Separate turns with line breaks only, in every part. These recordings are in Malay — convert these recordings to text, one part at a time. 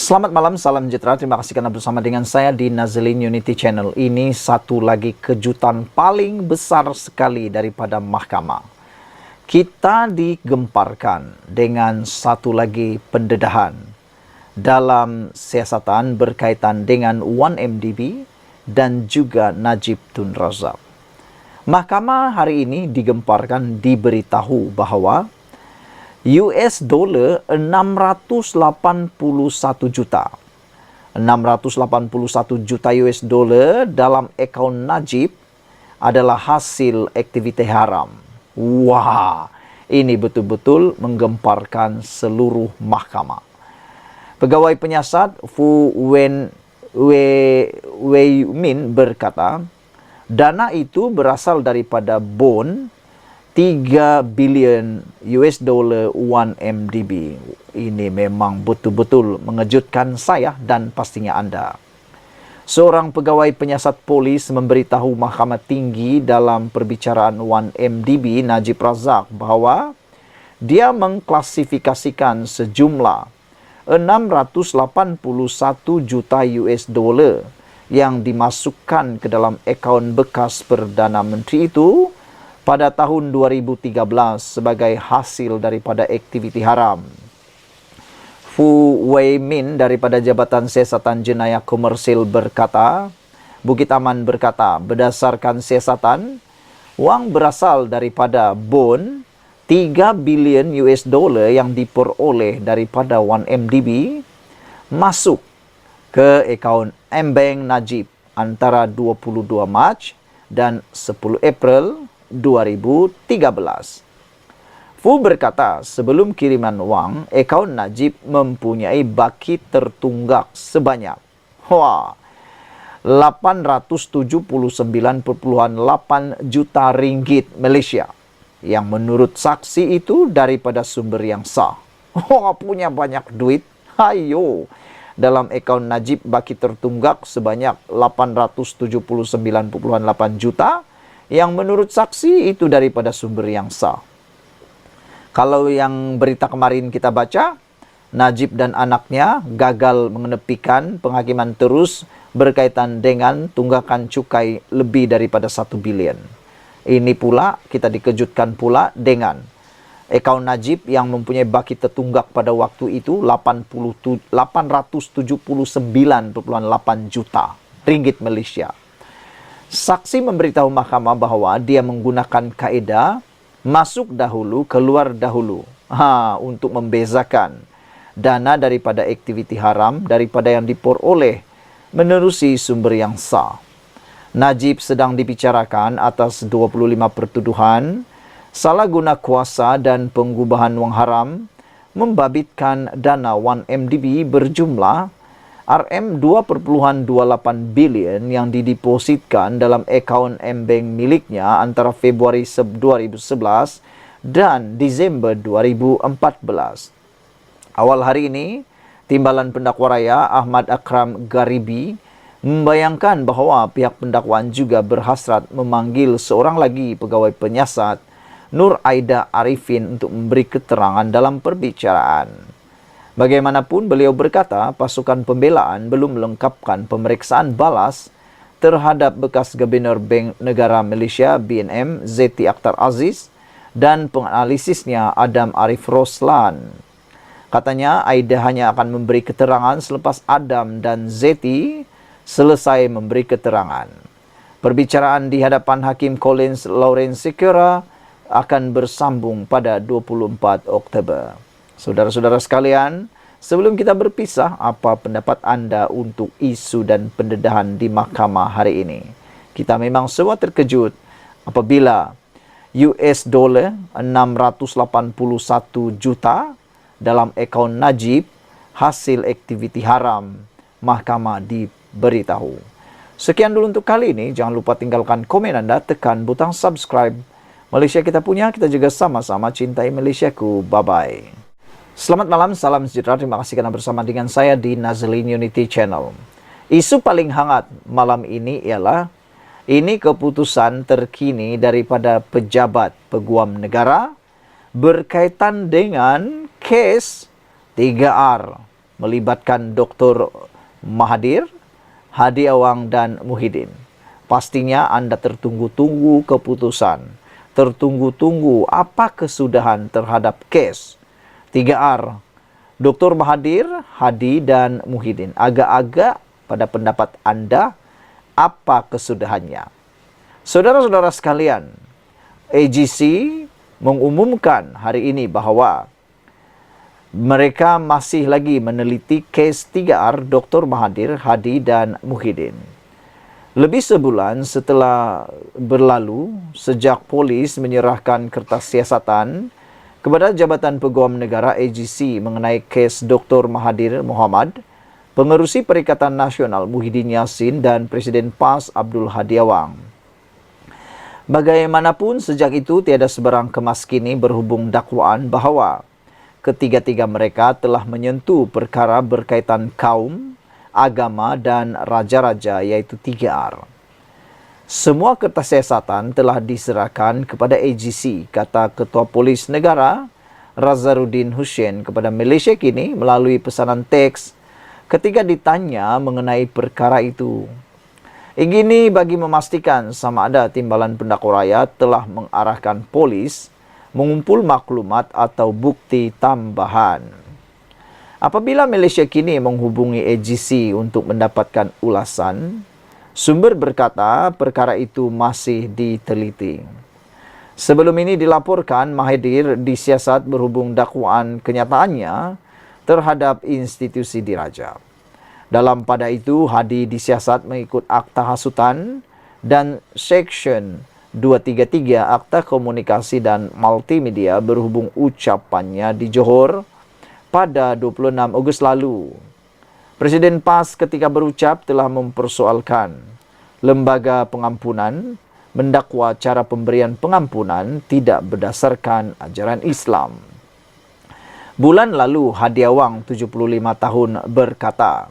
Selamat malam, salam sejahtera. Terima kasih karena bersama dengan saya di Nazlin Unity Channel. Ini satu lagi kejutan paling besar sekali daripada mahkamah. Kita digemparkan dengan satu lagi pendedahan dalam siasatan berkaitan dengan 1MDB dan juga Najib Tun Razak. Mahkamah hari ini digemparkan diberitahu bahwa US dollar 681 juta. 681 juta US dollar dalam akaun Najib adalah hasil aktiviti haram. Wah, ini betul-betul menggemparkan seluruh mahkamah. Pegawai penyiasat Fu Weimin berkata, dana itu berasal daripada bond 3 bilion US dollar 1MDB. Ini memang betul-betul mengejutkan saya dan pastinya anda. Seorang pegawai penyiasat polis memberitahu Mahkamah Tinggi dalam perbicaraan 1MDB Najib Razak bahawa dia mengklasifikasikan sejumlah 681 juta US dollar yang dimasukkan ke dalam akaun bekas Perdana Menteri itu pada tahun 2013 sebagai hasil daripada aktiviti haram. Fu Weimin daripada Jabatan Siasatan Jenayah Komersil berkata, Bukit Aman berkata, berdasarkan siasatan, wang berasal daripada bond 3 bilion US dollar yang diperoleh daripada 1MDB masuk ke akaun Mbank Najib antara 22 Mac dan 10 April 2013. Fu berkata, sebelum kiriman wang, akaun Najib mempunyai baki tertunggak sebanyak 879.8 juta ringgit Malaysia yang menurut saksi itu daripada sumber yang sah. Punya banyak duit. Hayo. Dalam akaun Najib baki tertunggak sebanyak 879.8 juta yang menurut saksi itu daripada sumber yang sah. Kalau yang berita kemarin kita baca, Najib dan anaknya gagal mengenepikan penghakiman terus berkaitan dengan tunggakan cukai lebih daripada 1 bilion. Ini pula kita dikejutkan pula dengan akaun Najib yang mempunyai baki tertunggak pada waktu itu 879.8 juta ringgit Malaysia. Saksi memberitahu mahkamah bahawa dia menggunakan kaedah masuk dahulu, keluar dahulu untuk membezakan dana daripada aktiviti haram daripada yang diperoleh menerusi sumber yang sah. Najib sedang dibicarakan atas 25 pertuduhan salah guna kuasa dan pengubahan wang haram membabitkan dana 1MDB berjumlah RM2.28 bilion yang didepositkan dalam akaun Mbank miliknya antara Februari 2011 dan Disember 2014. Awal hari ini, Timbalan Pendakwa Raya Ahmad Akram Garibi membayangkan bahawa pihak pendakwaan juga berhasrat memanggil seorang lagi pegawai penyiasat, Nur Aida Arifin, untuk memberi keterangan dalam perbicaraan. Bagaimanapun, beliau berkata pasukan pembelaan belum melengkapkan pemeriksaan balas terhadap bekas Gubernur Bank Negara Malaysia BNM Zeti Akhtar Aziz dan penganalisisnya Adam Arif Roslan. Katanya Aida hanya akan memberi keterangan selepas Adam dan Zeti selesai memberi keterangan. Perbicaraan di hadapan Hakim Collins Lawrence Sekura akan bersambung pada 24 Oktober. Saudara-saudara sekalian, sebelum kita berpisah, apa pendapat anda untuk isu dan pendedahan di mahkamah hari ini? Kita memang semua terkejut apabila US dollar 681 juta dalam akaun Najib hasil aktiviti haram mahkamah diberitahu. Sekian dulu untuk kali ini. Jangan lupa tinggalkan komen anda, tekan butang subscribe. Malaysia kita punya, kita juga sama-sama cintai Malaysiaku. Bye-bye. Selamat malam, salam sejahtera. Terima kasih karena bersama dengan saya di Nazlin Unity Channel. Isu paling hangat malam ini ialah ini keputusan terkini daripada pejabat peguam negara berkaitan dengan kes 3R melibatkan Dr. Mahathir, Hadi Awang dan Muhyiddin. Pastinya Anda tertunggu-tunggu keputusan, tertunggu-tunggu apa kesudahan terhadap kes 3R, Dr. Mahathir, Hadi dan Muhyiddin. Agak-agak pada pendapat Anda, apa kesudahannya? Saudara-saudara sekalian, AGC mengumumkan hari ini bahwa mereka masih lagi meneliti kes 3R Dr. Mahathir, Hadi dan Muhyiddin. Lebih sebulan setelah berlalu sejak polis menyerahkan kertas siasatan kepada Jabatan Peguam Negara AGC mengenai kes Dr. Mahathir Mohamad, Pengerusi Perikatan Nasional Muhyiddin Yassin dan Presiden PAS Abdul Hadi Awang. Bagaimanapun sejak itu tiada sebarang kemas kini berhubung dakwaan bahwa ketiga-tiga mereka telah menyentuh perkara berkaitan kaum, agama dan raja-raja yaitu 3R. Semua kertas siasatan telah diserahkan kepada AGC, kata Ketua Polis Negara Razarudin Hussein kepada Malaysia Kini melalui pesanan teks ketika ditanya mengenai perkara itu. Ini bagi memastikan sama ada timbalan pendakwa rakyat telah mengarahkan polis mengumpul maklumat atau bukti tambahan. Apabila Malaysia Kini menghubungi AGC untuk mendapatkan ulasan, sumber berkata perkara itu masih diteliti. Sebelum ini dilaporkan Mahathir disiasat berhubung dakwaan kenyataannya terhadap institusi diraja. Dalam pada itu, Hadi disiasat mengikut Akta Hasutan dan Seksyen 233 Akta Komunikasi dan Multimedia berhubung ucapannya di Johor pada 26 Ogos lalu. Presiden PAS ketika berucap telah mempersoalkan lembaga pengampunan mendakwa cara pemberian pengampunan tidak berdasarkan ajaran Islam. Bulan lalu, Hadi Awang, 75 tahun, berkata,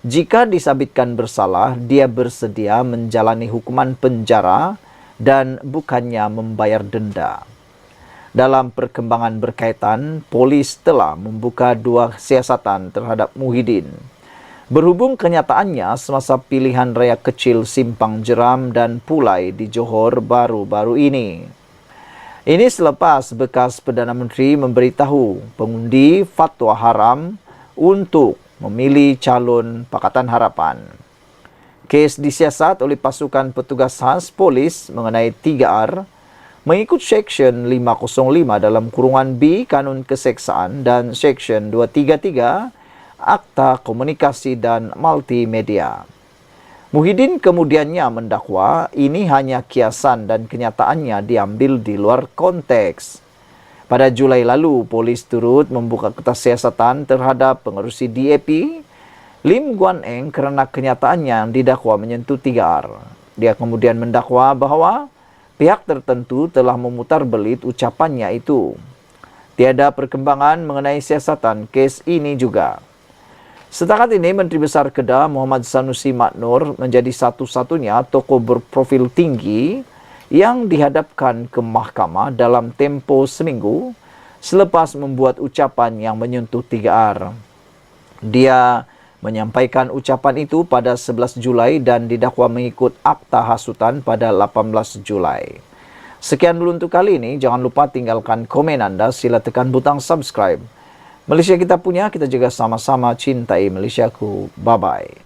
jika disabitkan bersalah, dia bersedia menjalani hukuman penjara dan bukannya membayar denda. Dalam perkembangan berkaitan, polis telah membuka 2 siasatan terhadap Muhyiddin. Berhubung kenyataannya semasa pilihan raya kecil Simpang Jeram dan Pulai di Johor baru-baru ini. Ini selepas bekas Perdana Menteri memberitahu pengundi fatwa haram untuk memilih calon Pakatan Harapan. Kes disiasat oleh pasukan petugas khas polis mengenai 3R mengikut Seksyen 505 dalam kurungan B Kanun Keseksaan dan Seksyen 233 Akta Komunikasi dan Multimedia. Muhyiddin kemudiannya mendakwa ini hanya kiasan dan kenyataannya diambil di luar konteks. Pada Julai lalu, polis turut membuka kertas siasatan terhadap pengerusi DAP, Lim Guan Eng, kerana kenyataannya yang didakwa menyentuh 3R. Dia kemudian mendakwa bahwa pihak tertentu telah memutar belit ucapannya itu. Tiada perkembangan mengenai siasatan kes ini juga. Setakat ini, Menteri Besar Kedah Muhammad Sanusi Maknur menjadi satu-satunya tokoh berprofil tinggi yang dihadapkan ke mahkamah dalam tempoh seminggu selepas membuat ucapan yang menyentuh 3R. Dia menyampaikan ucapan itu pada 11 Julai dan didakwa mengikut Akta Hasutan pada 18 Julai. Sekian dulu untuk kali ini. Jangan lupa tinggalkan komen Anda. Sila tekan butang subscribe. Malaysia kita punya, kita juga sama-sama cintai Malaysiaku. Bye-bye.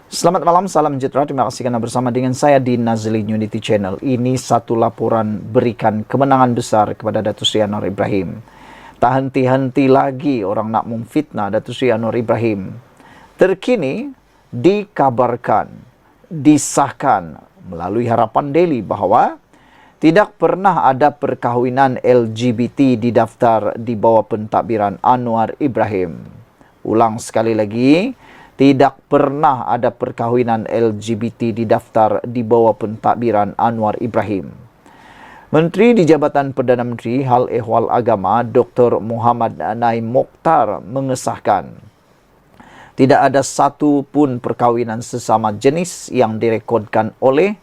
Selamat malam, salam sejahtera. Terima kasih kerana bersama dengan saya di Nazli Unity Channel. Ini satu laporan berikan kemenangan besar kepada Datuk Seri Anwar Ibrahim. Tak henti-henti lagi orang nak memfitnah Datuk Seri Anwar Ibrahim. Terkini dikabarkan, disahkan melalui Harapan Daily bahawa tidak pernah ada perkahwinan LGBT didaftar di bawah pentadbiran Anwar Ibrahim. Ulang sekali lagi, tidak pernah ada perkahwinan LGBT didaftar di bawah pentadbiran Anwar Ibrahim. Menteri di Jabatan Perdana Menteri Hal Ehwal Agama Dr. Muhammad Naim Mokhtar mengesahkan tidak ada satu pun perkahwinan sesama jenis yang direkodkan oleh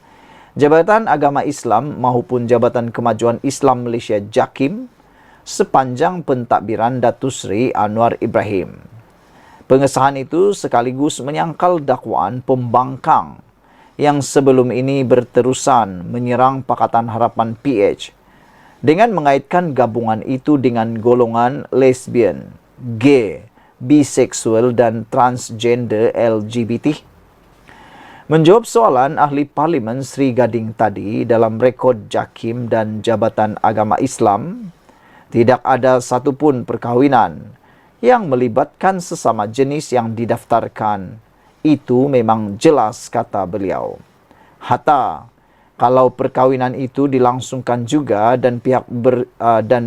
Jabatan Agama Islam maupun Jabatan Kemajuan Islam Malaysia JAKIM sepanjang pentadbiran Datuk Seri Anwar Ibrahim. Pengesahan itu sekaligus menyangkal dakwaan pembangkang yang sebelum ini berterusan menyerang Pakatan Harapan PH dengan mengaitkan gabungan itu dengan golongan lesbian, gay, biseksual, dan transgender LGBT. Menjawab soalan ahli parlimen Sri Gading tadi dalam rekod JAKIM dan Jabatan Agama Islam, tidak ada satupun perkawinan yang melibatkan sesama jenis yang didaftarkan. Itu memang jelas, kata beliau. Hatta, kalau perkawinan itu dilangsungkan juga dan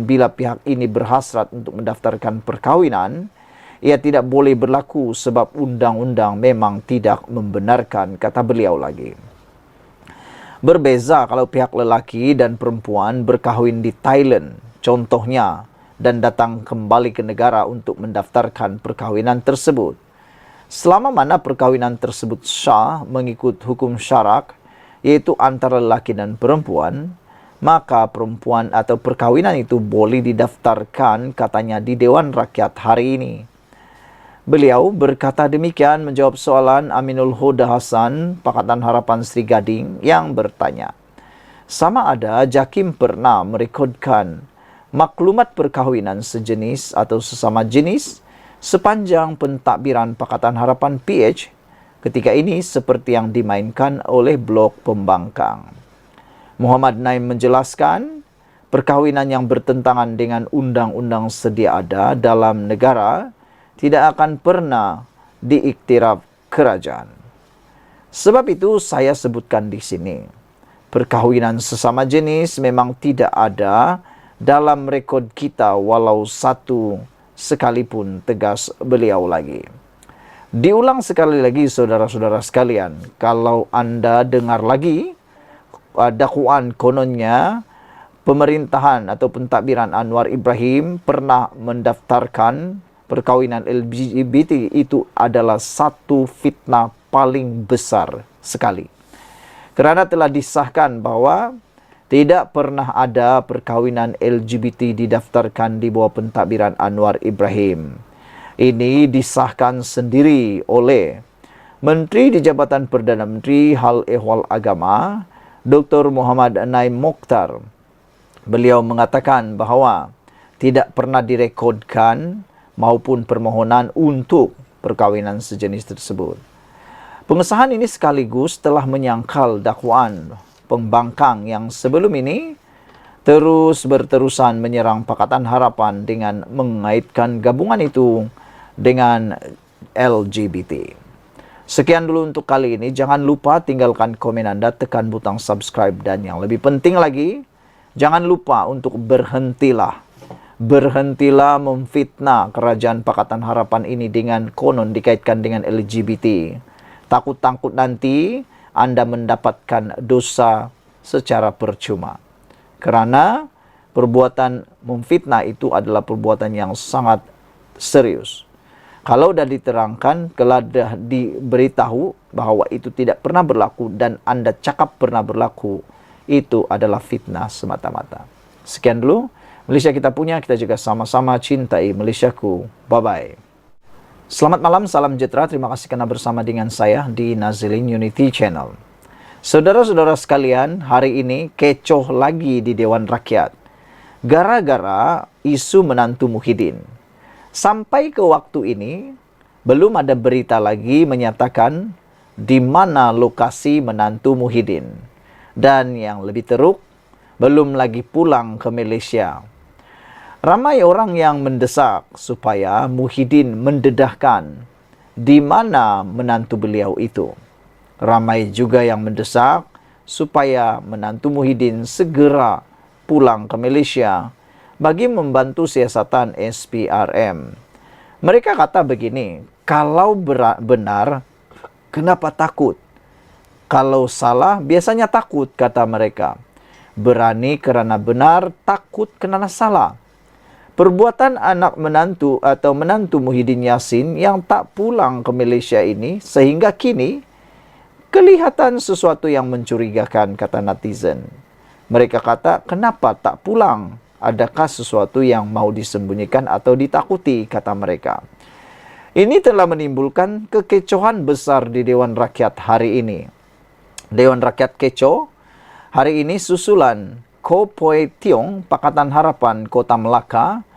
bila pihak ini berhasrat untuk mendaftarkan perkawinan, ia tidak boleh berlaku sebab undang-undang memang tidak membenarkan, kata beliau lagi. Berbeza kalau pihak lelaki dan perempuan berkahwin di Thailand, contohnya, dan datang kembali ke negara untuk mendaftarkan perkawinan tersebut. Selama mana perkawinan tersebut sah mengikut hukum syarak, yaitu antara lelaki dan perempuan, maka perempuan atau perkawinan itu boleh didaftarkan, katanya di Dewan Rakyat hari ini. Beliau berkata demikian menjawab soalan Aminul Huda Hasan, Pakatan Harapan Sri Gading, yang bertanya, sama ada JAKIM pernah merekodkan maklumat perkawinan sejenis atau sesama jenis sepanjang pentadbiran Pakatan Harapan PH ketika ini seperti yang dimainkan oleh blok pembangkang. Muhammad Naim menjelaskan, perkawinan yang bertentangan dengan undang-undang sedia ada dalam negara tidak akan pernah diiktiraf kerajaan. Sebab itu saya sebutkan di sini, perkawinan sesama jenis memang tidak ada dalam rekod kita walau satu sekalipun, tegas beliau lagi. Diulang sekali lagi saudara-saudara sekalian, kalau Anda dengar lagi dakwaan kononnya pemerintahan atau pentadbiran Anwar Ibrahim pernah mendaftarkan perkawinan LGBT, itu adalah satu fitnah paling besar sekali. Kerana telah disahkan bahwa tidak pernah ada perkawinan LGBT didaftarkan di bawah pentadbiran Anwar Ibrahim. Ini disahkan sendiri oleh Menteri di Jabatan Perdana Menteri Hal Ehwal Agama, Dr. Muhammad Naim Mokhtar. Beliau mengatakan bahawa tidak pernah direkodkan maupun permohonan untuk perkawinan sejenis tersebut. Pengesahan ini sekaligus telah menyangkal dakwaan pembangkang yang sebelum ini terus berterusan menyerang Pakatan Harapan dengan mengaitkan gabungan itu dengan LGBT. Sekian dulu untuk kali ini. Jangan lupa tinggalkan komen Anda, tekan butang subscribe, dan yang lebih penting lagi, jangan lupa untuk berhentilah memfitnah kerajaan Pakatan Harapan ini dengan konon dikaitkan dengan LGBT. Takut-takut nanti Anda mendapatkan dosa secara percuma. Kerana perbuatan memfitnah itu adalah perbuatan yang sangat serius. Kalau dah diterangkan, kalau dah diberitahu bahawa itu tidak pernah berlaku dan Anda cakap pernah berlaku, itu adalah fitnah semata-mata. Sekian dulu. Malaysia kita punya, kita juga sama-sama cintai Malaysiaku. Bye-bye. Selamat malam, salam sejahtera. Terima kasih kerana bersama dengan saya di Nazilin Unity Channel. Saudara-saudara sekalian, hari ini kecoh lagi di Dewan Rakyat. Gara-gara isu menantu Muhyiddin. Sampai ke waktu ini, belum ada berita lagi menyatakan di mana lokasi menantu Muhyiddin. Dan yang lebih teruk, belum lagi pulang ke Malaysia. Ramai orang yang mendesak supaya Muhyiddin mendedahkan di mana menantu beliau itu. Ramai juga yang mendesak supaya menantu Muhyiddin segera pulang ke Malaysia bagi membantu siasatan SPRM. Mereka kata begini, kalau benar, kenapa takut? Kalau salah, biasanya takut, kata mereka. Berani kerana benar, takut kerana salah. Perbuatan anak menantu atau menantu Muhyiddin Yassin yang tak pulang ke Malaysia ini sehingga kini kelihatan sesuatu yang mencurigakan, kata netizen. Mereka kata, kenapa tak pulang? Adakah sesuatu yang mau disembunyikan atau ditakuti, kata mereka. Ini telah menimbulkan kekecohan besar di Dewan Rakyat hari ini. Dewan Rakyat kecoh hari ini susulan Ko Poi Tiong, Pakatan Harapan Kota Melaka,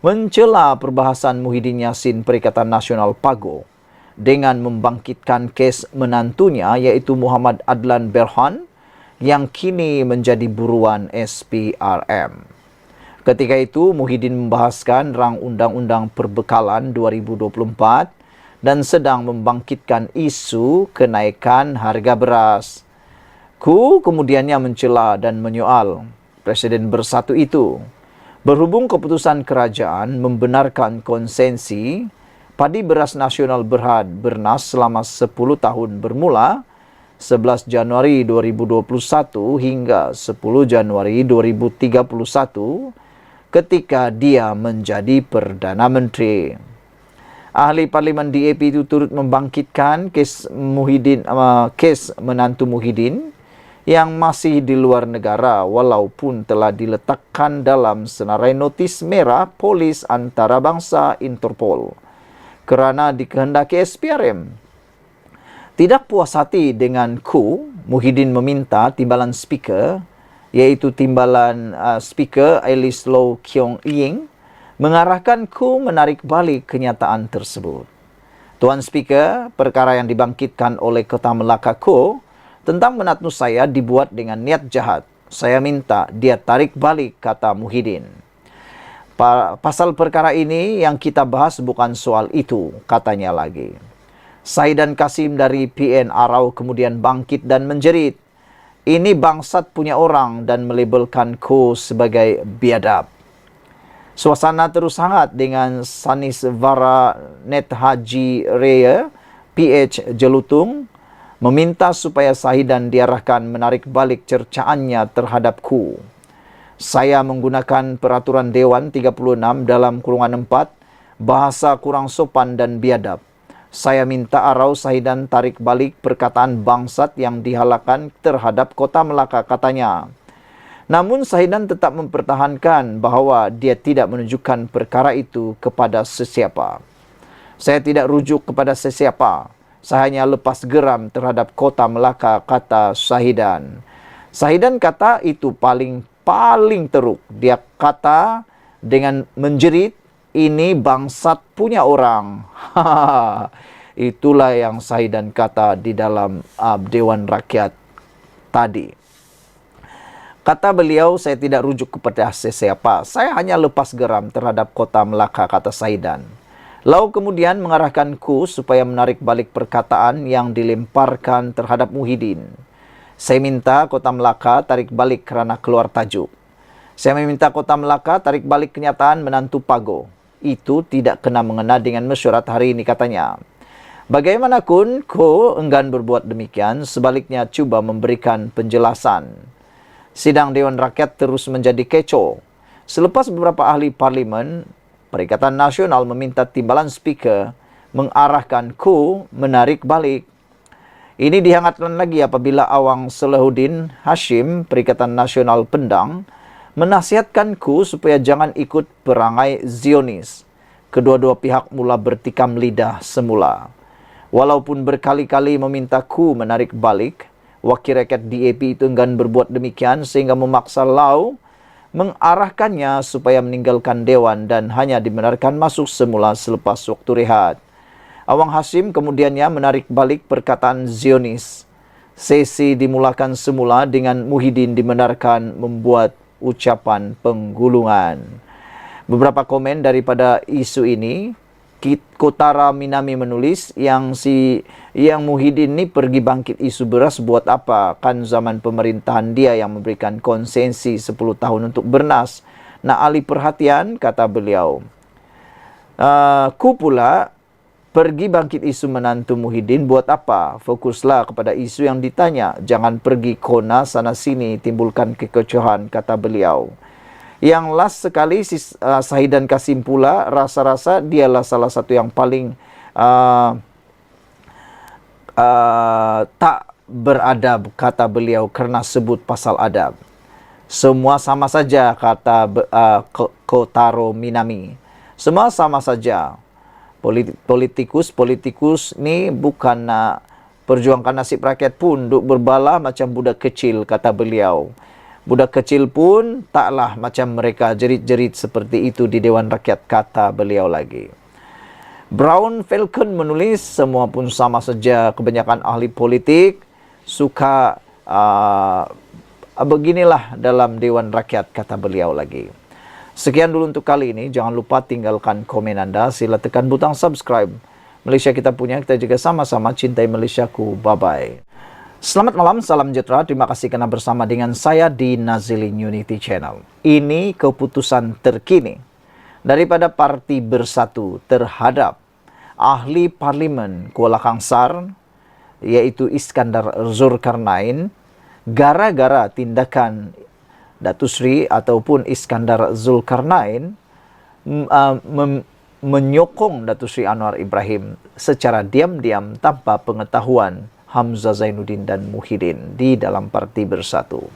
mencela perbahasan Muhyiddin Yassin Perikatan Nasional PAGO dengan membangkitkan kes menantunya yaitu Muhammad Adlan Berhan yang kini menjadi buruan SPRM. Ketika itu, Muhyiddin membahaskan rang Undang-Undang Perbekalan 2024 dan sedang membangkitkan isu kenaikan harga beras. Kemudiannya mencela dan menyoal Presiden Bersatu itu. Berhubung keputusan kerajaan membenarkan konsensi padi beras nasional berhad bernas selama 10 tahun bermula 11 Januari 2021 hingga 10 Januari 2031 ketika dia menjadi Perdana Menteri. Ahli Parlimen DAP itu turut membangkitkan kes menantu Muhyiddin yang masih di luar negara walaupun telah diletakkan dalam senarai notis merah polis antarabangsa Interpol kerana dikehendaki SPRM. Tidak puas hati dengan Muhyiddin meminta timbalan speaker, iaitu timbalan speaker Alice Low Kiong Ying, mengarahkan menarik balik kenyataan tersebut. Tuan Speaker, perkara yang dibangkitkan oleh Kota Melaka tentang menantu saya dibuat dengan niat jahat. Saya minta dia tarik balik, kata Muhyiddin. Pasal perkara ini yang kita bahas bukan soal itu, katanya lagi. Sahidan Kasim dari PN Arau kemudian bangkit dan menjerit. Ini bangsat punya orang dan melabelkan sebagai biadab. Suasana terus hangat dengan Sanis Vara Net Haji Raya, PH Jelutung, meminta supaya Sahidan diarahkan menarik balik cercaannya terhadap Saya menggunakan peraturan Dewan 36 dalam kurungan 4, bahasa kurang sopan dan biadab. Saya minta Arau Sahidan tarik balik perkataan bangsat yang dihalakan terhadap Kota Melaka, katanya. Namun Sahidan tetap mempertahankan bahawa dia tidak menunjukkan perkara itu kepada sesiapa. Saya tidak rujuk kepada sesiapa. Saya hanya lepas geram terhadap Kota Melaka, kata Sahidan. Sahidan kata itu paling teruk. Dia kata dengan menjerit, ini bangsat punya orang. Itulah yang Sahidan kata di dalam Dewan Rakyat tadi. Kata beliau, saya tidak rujuk kepada sesiapa. Saya hanya lepas geram terhadap Kota Melaka, kata Sahidan. Lalu kemudian mengarahkan supaya menarik balik perkataan yang dilemparkan terhadap Muhyiddin. Saya minta Kota Melaka tarik balik kerana keluar tajuk. Saya meminta Kota Melaka tarik balik kenyataan menantu PAGO. Itu tidak kena mengena dengan mesyuarat hari ini, katanya. Bagaimanapun, enggan berbuat demikian, sebaliknya cuba memberikan penjelasan. Sidang Dewan Rakyat terus menjadi kecoh. Selepas beberapa ahli parlimen, Perikatan Nasional meminta timbalan speaker mengarahkan menarik balik. Ini dihangatkan lagi apabila Awang Salahuddin Hashim, Perikatan Nasional Pendang, menasihatkan supaya jangan ikut perangai Zionis. Kedua-dua pihak mula bertikam lidah semula. Walaupun berkali-kali meminta menarik balik, Wakil Rakyat DAP itu enggan berbuat demikian sehingga memaksa Lau mengarahkannya supaya meninggalkan Dewan dan hanya dibenarkan masuk semula selepas waktu rehat. Awang Hashim kemudiannya menarik balik perkataan Zionis. Sesi dimulakan semula dengan Muhyiddin dibenarkan membuat ucapan penggulungan. Beberapa komen daripada isu ini, Kotara Minami menulis yang Muhyiddin ni pergi bangkit isu beras buat apa? Kan zaman pemerintahan dia yang memberikan konsensi 10 tahun untuk bernas. Nak alih perhatian, kata beliau. Pula pergi bangkit isu menantu Muhyiddin buat apa? Fokuslah kepada isu yang ditanya. Jangan pergi kona sana sini timbulkan kekecohan, kata beliau. Yang last sekali Sahidan Kasim pula rasa-rasa dialah salah satu yang paling tak beradab, kata beliau, kerana sebut pasal adab. Semua sama saja, kata Kotaro Minami. Semua sama saja. Politikus ni bukan nak perjuangkan nasib rakyat pun, duk berbala macam budak kecil, kata beliau. Budak kecil pun taklah macam mereka jerit-jerit seperti itu di Dewan Rakyat, kata beliau lagi. Brown Falcon menulis, semua pun sama saja, kebanyakan ahli politik suka beginilah dalam Dewan Rakyat, kata beliau lagi. Sekian dulu untuk kali ini. Jangan lupa tinggalkan komen Anda. Sila tekan butang subscribe. Malaysia kita punya, kita juga sama-sama cintai Malaysiaku. Bye-bye. Selamat malam, salam sejahtera. Terima kasih kerana bersama dengan saya di Nazilin Unity Channel. Ini keputusan terkini daripada Parti Bersatu terhadap ahli Parlimen Kuala Kangsar, iaitu Iskandar Zulkarnain, gara-gara tindakan Datuk Seri ataupun Iskandar Zulkarnain menyokong Datuk Seri Anwar Ibrahim secara diam-diam tanpa pengetahuan Hamzah Zainuddin dan Muhyiddin di dalam Parti Bersatu.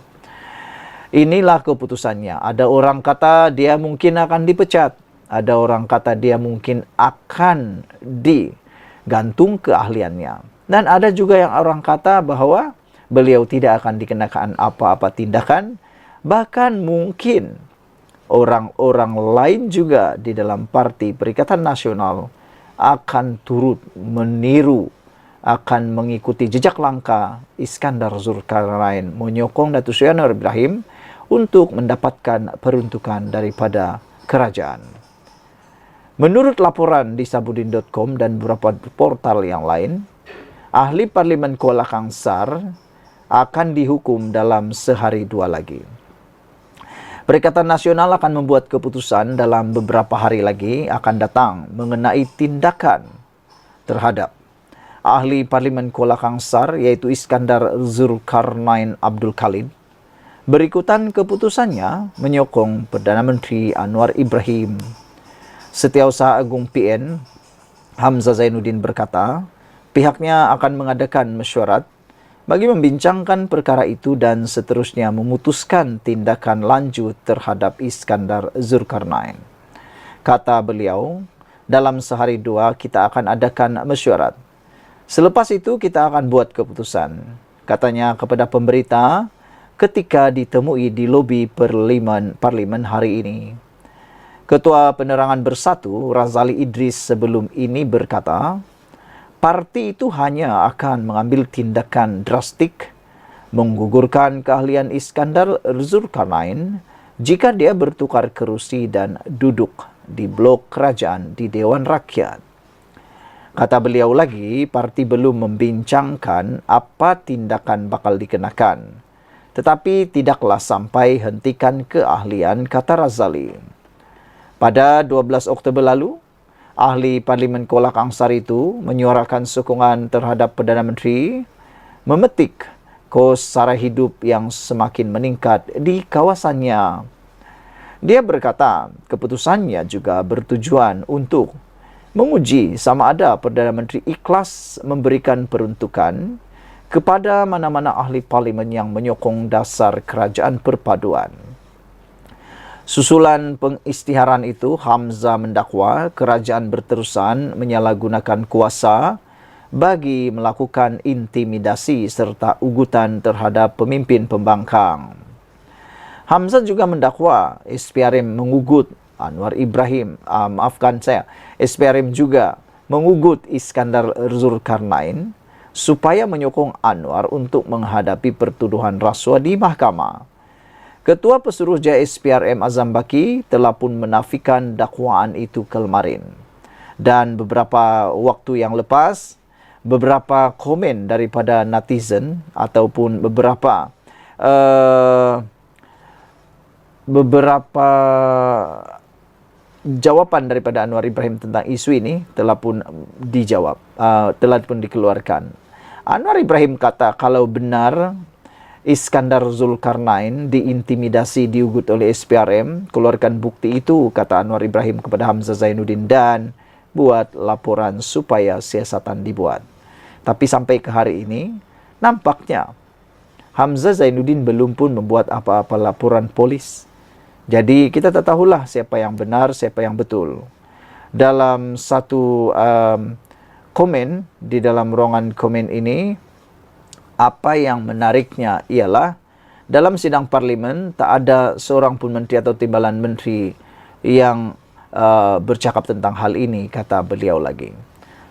Inilah keputusannya. Ada orang kata dia mungkin akan dipecat. Ada orang kata dia mungkin akan digantung keahliannya. Dan ada juga yang orang kata bahawa beliau tidak akan dikenakan apa-apa tindakan. Bahkan mungkin orang-orang lain juga di dalam Parti Perikatan Nasional akan turut meniru, akan mengikuti jejak langkah Iskandar Zulkarnain menyokong Datuk Seri Anwar Ibrahim untuk mendapatkan peruntukan daripada kerajaan. Menurut laporan di sabudin.com dan beberapa portal yang lain, ahli Parlimen Kuala Kangsar akan dihukum dalam sehari dua lagi. Perikatan Nasional akan membuat keputusan dalam beberapa hari lagi akan datang mengenai tindakan terhadap ahli Parlimen Kuala Kangsar, iaitu Iskandar Zulkarnain Abdul Khalid. Berikutan keputusannya menyokong Perdana Menteri Anwar Ibrahim. Setiausaha Agung PN Hamzah Zainuddin berkata, pihaknya akan mengadakan mesyuarat bagi membincangkan perkara itu dan seterusnya memutuskan tindakan lanjut terhadap Iskandar Zulkarnain. Kata beliau, dalam sehari dua kita akan adakan mesyuarat. Selepas itu kita akan buat keputusan. Katanya kepada pemberita ketika ditemui di lobi Parlimen hari ini. Ketua Penerangan Bersatu Razali Idris sebelum ini berkata, parti itu hanya akan mengambil tindakan drastik menggugurkan keahlian Iskandar Zulkarnain jika dia bertukar kerusi dan duduk di blok kerajaan di Dewan Rakyat. Kata beliau lagi, parti belum membincangkan apa tindakan bakal dikenakan. Tetapi tidaklah sampai hentikan keahlian, kata Razali. Pada 12 Oktober lalu, ahli Parlimen Kuala Kangsar itu menyuarakan sokongan terhadap Perdana Menteri memetik kos sara hidup yang semakin meningkat di kawasannya. Dia berkata, keputusannya juga bertujuan untuk menguji sama ada Perdana Menteri ikhlas memberikan peruntukan kepada mana-mana ahli parlimen yang menyokong dasar kerajaan perpaduan. Susulan pengisytiharan itu, Hamzah mendakwa kerajaan berterusan menyalahgunakan kuasa bagi melakukan intimidasi serta ugutan terhadap pemimpin pembangkang. Hamzah juga mendakwa SPRM mengugut Anwar Ibrahim, SPRM juga mengugut Iskandar Zulkarnain supaya menyokong Anwar untuk menghadapi pertuduhan rasuah di mahkamah. Ketua Pesuruhjaya SPRM Azam Baki telah pun menafikan dakwaan itu kemarin. Dan beberapa waktu yang lepas, beberapa komen daripada netizen ataupun beberapa jawapan daripada Anwar Ibrahim tentang isu ini telah pun dijawab, telah pun dikeluarkan. Anwar Ibrahim kata kalau benar Iskandar Zulkarnain diintimidasi, diugut oleh SPRM, keluarkan bukti itu, kata Anwar Ibrahim kepada Hamzah Zainuddin, dan buat laporan supaya siasatan dibuat. Tapi sampai ke hari ini, nampaknya Hamzah Zainuddin belum pun membuat apa-apa laporan polis. Jadi kita tak tahulah siapa yang benar, siapa yang betul. dalam satu komen di dalam ruangan komen ini, apa yang menariknya ialah dalam sidang parlimen tak ada seorang pun menteri atau timbalan menteri yang bercakap tentang hal ini, kata beliau lagi.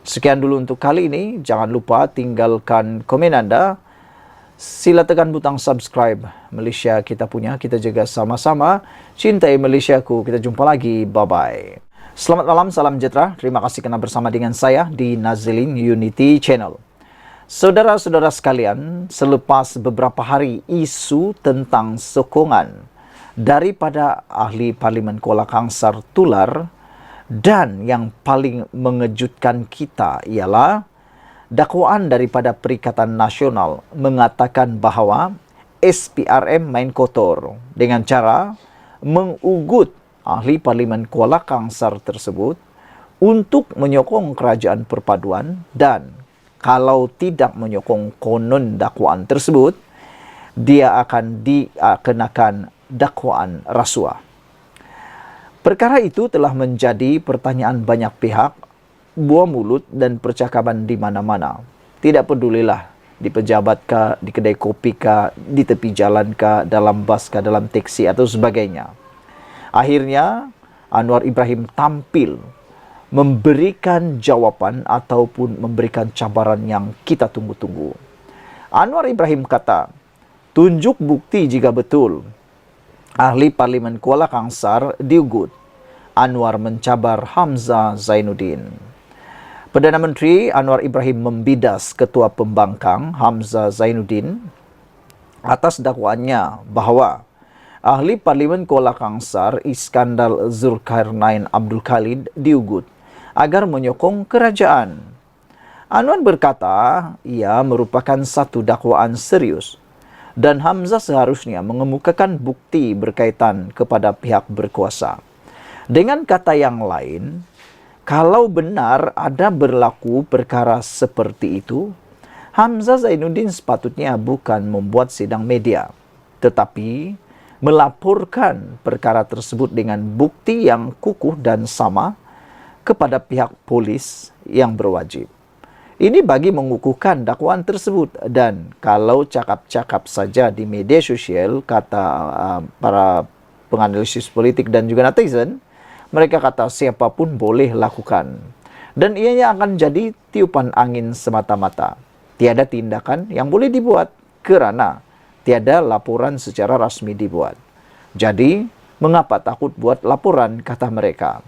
Sekian dulu untuk kali ini. Jangan lupa tinggalkan komen anda. Sila tekan butang subscribe. Malaysia kita punya, kita jaga sama-sama. Cintai Malaysiaku. Kita jumpa lagi. Bye-bye. Selamat malam, salam sejahtera. Terima kasih kerana bersama dengan saya di Nazilin Unity Channel. Saudara-saudara sekalian, selepas beberapa hari isu tentang sokongan daripada ahli Parlimen Kuala Kangsar tular, dan yang paling mengejutkan kita ialah dakwaan daripada Perikatan Nasional mengatakan bahawa SPRM main kotor dengan cara mengugut ahli Parlimen Kuala Kangsar tersebut untuk menyokong kerajaan perpaduan, dan kalau tidak menyokong konon dakwaan tersebut, dia akan dikenakan dakwaan rasuah. Perkara itu telah menjadi pertanyaan banyak pihak, buah mulut dan percakapan di mana-mana. Tidak pedulilah di pejabat kah, di kedai kopi kah, di tepi jalan kah, dalam bas kah, dalam teksi atau sebagainya. Akhirnya Anwar Ibrahim tampil memberikan jawapan ataupun memberikan cabaran yang kita tunggu-tunggu. Anwar Ibrahim kata, tunjuk bukti jika betul ahli Parlimen Kuala Kangsar diugut. Anwar mencabar Hamzah Zainuddin. Perdana Menteri Anwar Ibrahim membidas Ketua Pembangkang Hamzah Zainuddin atas dakwaannya bahawa ahli Parlimen Kuala Kangsar Iskandar Zulkarnain Abdul Khalid diugut agar menyokong kerajaan. Anwar berkata ia merupakan satu dakwaan serius dan Hamzah seharusnya mengemukakan bukti berkaitan kepada pihak berkuasa. Dengan kata yang lain, kalau benar ada berlaku perkara seperti itu, Hamzah Zainuddin sepatutnya bukan membuat sidang media, tetapi melaporkan perkara tersebut dengan bukti yang kukuh dan sama kepada pihak polis yang berwajib. Ini bagi mengukuhkan dakwaan tersebut, dan kalau cakap-cakap saja di media sosial, kata para penganalisis politik dan juga netizen, mereka kata siapapun boleh lakukan. Dan ianya akan jadi tiupan angin semata-mata. Tiada tindakan yang boleh dibuat kerana tiada laporan secara rasmi dibuat. Jadi, mengapa takut buat laporan, kata mereka.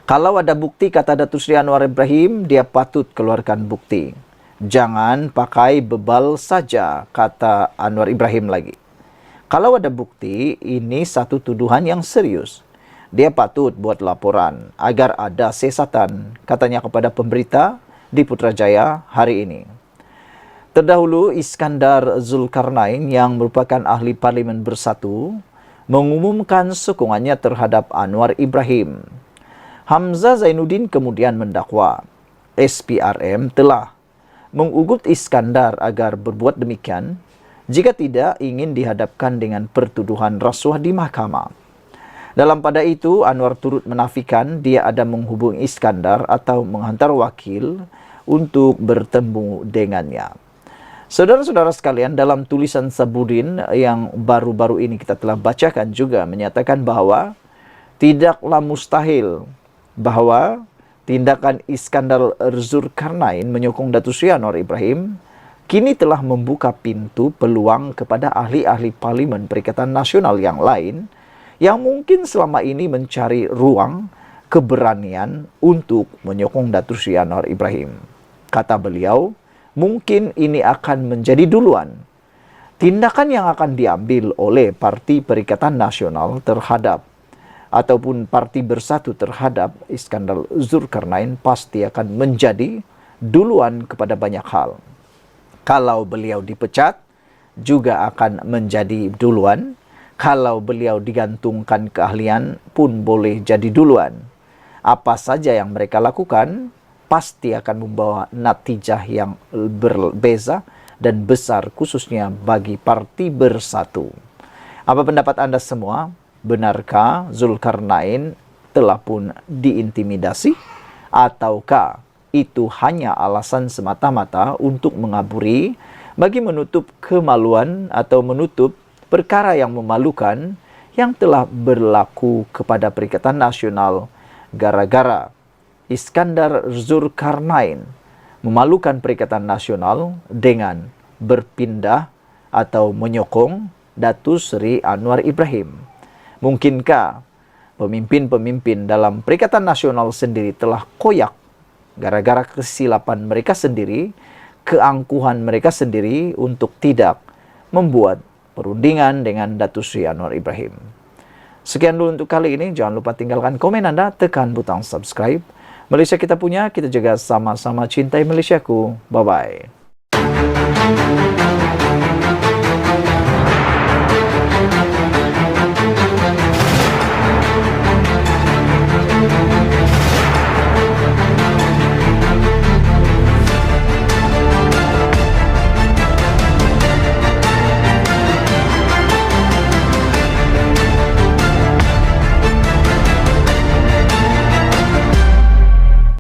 Kalau ada bukti, kata Datuk Seri Anwar Ibrahim, dia patut keluarkan bukti. Jangan pakai bebal saja, kata Anwar Ibrahim lagi. Kalau ada bukti, ini satu tuduhan yang serius. Dia patut buat laporan agar ada siasatan, katanya kepada pemberita di Putrajaya hari ini. Terdahulu, Iskandar Zulkarnain yang merupakan ahli Parlimen Bersatu mengumumkan sokongannya terhadap Anwar Ibrahim. Hamzah Zainuddin kemudian mendakwa SPRM telah mengugut Iskandar agar berbuat demikian jika tidak ingin dihadapkan dengan pertuduhan rasuah di mahkamah. Dalam pada itu, Anwar turut menafikan dia ada menghubungi Iskandar atau menghantar wakil untuk bertemu dengannya. Saudara-saudara sekalian, dalam tulisan Sabudin yang baru-baru ini kita telah bacakan juga menyatakan bahawa tidaklah mustahil bahawa tindakan Iskandar Zulkarnain menyokong Datuk Seri Anwar Ibrahim kini telah membuka pintu peluang kepada ahli-ahli Parlimen Perikatan Nasional yang lain yang mungkin selama ini mencari ruang keberanian untuk menyokong Datuk Seri Anwar Ibrahim. Kata beliau, mungkin ini akan menjadi duluan tindakan yang akan diambil oleh Parti Perikatan Nasional terhadap ataupun Parti Bersatu terhadap Iskandar Zulkarnain pasti akan menjadi duluan kepada banyak hal. Kalau beliau dipecat, juga akan menjadi duluan. Kalau beliau digantungkan keahlian pun boleh jadi duluan. Apa saja yang mereka lakukan pasti akan membawa natijah yang berbeza dan besar khususnya bagi Parti Bersatu. Apa pendapat anda semua? Benarkah Zulkarnain telah pun diintimidasi? Ataukah itu hanya alasan semata-mata untuk mengaburi bagi menutup kemaluan atau menutup perkara yang memalukan yang telah berlaku kepada Perikatan Nasional gara-gara Iskandar Zulkarnain memalukan Perikatan Nasional dengan berpindah atau menyokong Datuk Seri Anwar Ibrahim. Mungkinkah pemimpin-pemimpin dalam Perikatan Nasional sendiri telah koyak gara-gara kesilapan mereka sendiri, keangkuhan mereka sendiri untuk tidak membuat perundingan dengan Datuk Seri Anwar Ibrahim? Sekian dulu untuk kali ini. Jangan lupa tinggalkan komen Anda, tekan butang subscribe. Malaysia kita punya, kita jaga sama-sama cintai Malaysiaku. Bye-bye.